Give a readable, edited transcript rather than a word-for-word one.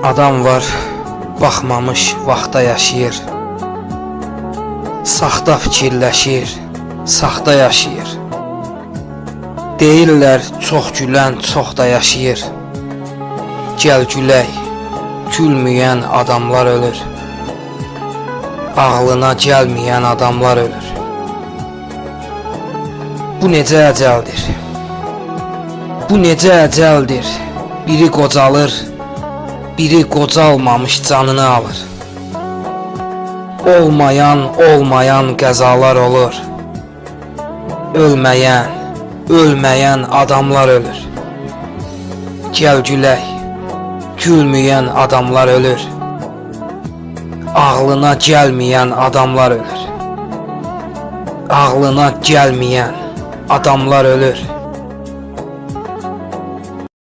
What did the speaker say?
Adam var, baxmamış vaxta yaşayır. Saxta fikirləşir, saxta yaşayır. Deyirlər çox gülən çox da yaşayır. Gəl gülək, gülməyən adamlar ölür. Ağlına gəlməyən adamlar ölür. Bu necə əcəldir? Bu necə əcəldir? Biri qocalır, biri qocalmamış canını alır. Olmayan qəzalar olur. Ölməyən adamlar ölür. Gəl gülək, gülməyən adamlar ölür. Ağlına gəlməyən adamlar ölür. Ağlına gəlməyən adamlar ölür.